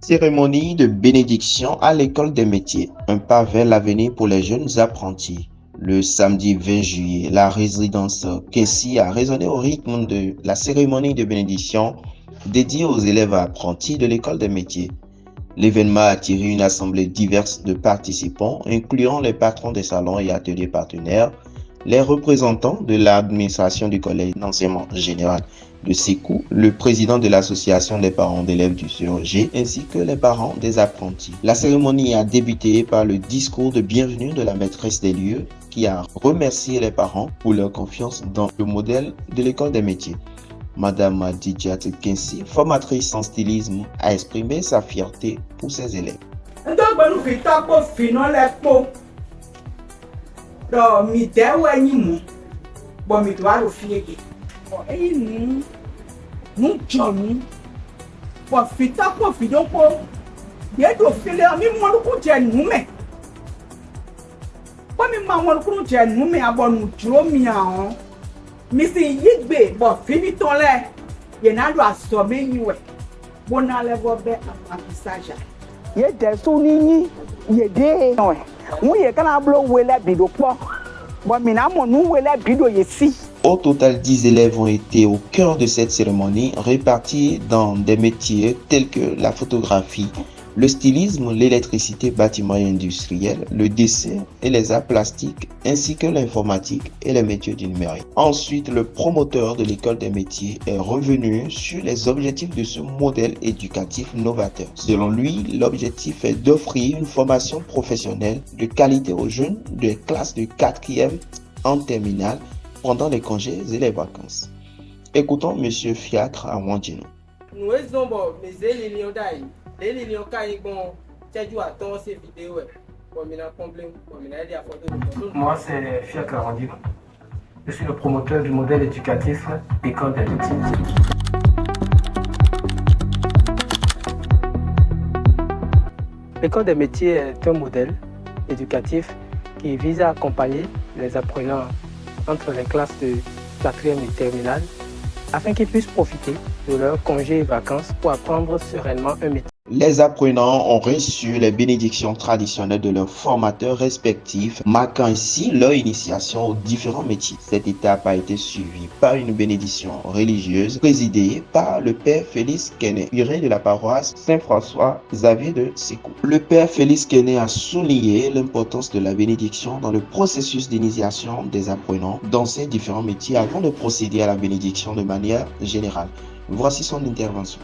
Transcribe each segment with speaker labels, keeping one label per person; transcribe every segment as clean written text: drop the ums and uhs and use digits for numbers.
Speaker 1: Cérémonie de bénédiction à l'école des métiers. Un pas vers l'avenir pour les jeunes apprentis. Le samedi 20 juillet, la résidence Kessie a résonné au rythme de la cérémonie de bénédiction dédiée aux élèves apprentis de l'école des métiers. L'événement a attiré une assemblée diverse de participants, incluant les patrons des salons et ateliers partenaires, les représentants de l'administration du collège d'enseignement général de Sékou, le président de l'association des parents d'élèves du CEG, ainsi que les parents des apprentis. La cérémonie a débuté par le discours de bienvenue de la maîtresse des lieux qui a remercié les parents pour leur confiance dans le modèle de l'école des métiers. Madame Didjat Kensi, formatrice en stylisme, a exprimé sa fierté pour ses élèves.
Speaker 2: Missy Yigbe, but Finitole, Yenado Asomeniwe, Bona level be apprentissage. Yet there's so many ye day. We can blow well at Bido Pop, but Minamo no well at Bido ye see.
Speaker 1: Au total, 10 élèves ont été au cœur de cette cérémonie, répartis dans des métiers tels que la photographie, le stylisme, l'électricité, bâtiment et industriel, le dessin et les arts plastiques, ainsi que l'informatique et les métiers du numérique. Ensuite, le promoteur de l'école des métiers est revenu sur les objectifs de ce modèle éducatif novateur. Selon lui, l'objectif est d'offrir une formation professionnelle de qualité aux jeunes des classes de 4e en terminale pendant les congés et les vacances. Écoutons M. Fiacre à Wandino.
Speaker 3: Moi, c'est Fiacre Wandino. Je suis le promoteur du modèle éducatif École des métiers. L'école des métiers est un modèle éducatif qui vise à accompagner les apprenants entre les classes de 4e et terminale afin qu'ils puissent profiter de leurs congés et vacances pour apprendre sereinement un métier.
Speaker 1: Les apprenants ont reçu les bénédictions traditionnelles de leurs formateurs respectifs, marquant ainsi leur initiation aux différents métiers. Cette étape a été suivie par une bénédiction religieuse présidée par le père Félix Kene, curé de la paroisse Saint-François Xavier de Sékou. Le père Félix Kene a souligné l'importance de la bénédiction dans le processus d'initiation des apprenants dans ces différents métiers avant de procéder à la bénédiction de manière générale. Voici son intervention.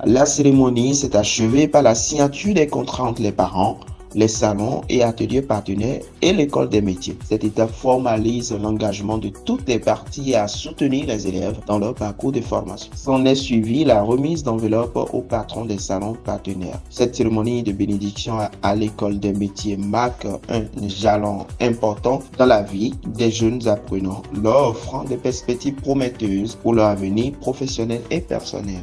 Speaker 1: La cérémonie s'est achevée par la signature des contrats entre les parents, les salons et ateliers partenaires et l'école des métiers. Cette étape formalise l'engagement de toutes les parties à soutenir les élèves dans leur parcours de formation. S'en est suivi la remise d'enveloppes aux patrons des salons partenaires. Cette cérémonie de bénédiction à l'école des métiers marque un jalon important dans la vie des jeunes apprenants, leur offrant des perspectives prometteuses pour leur avenir professionnel et personnel.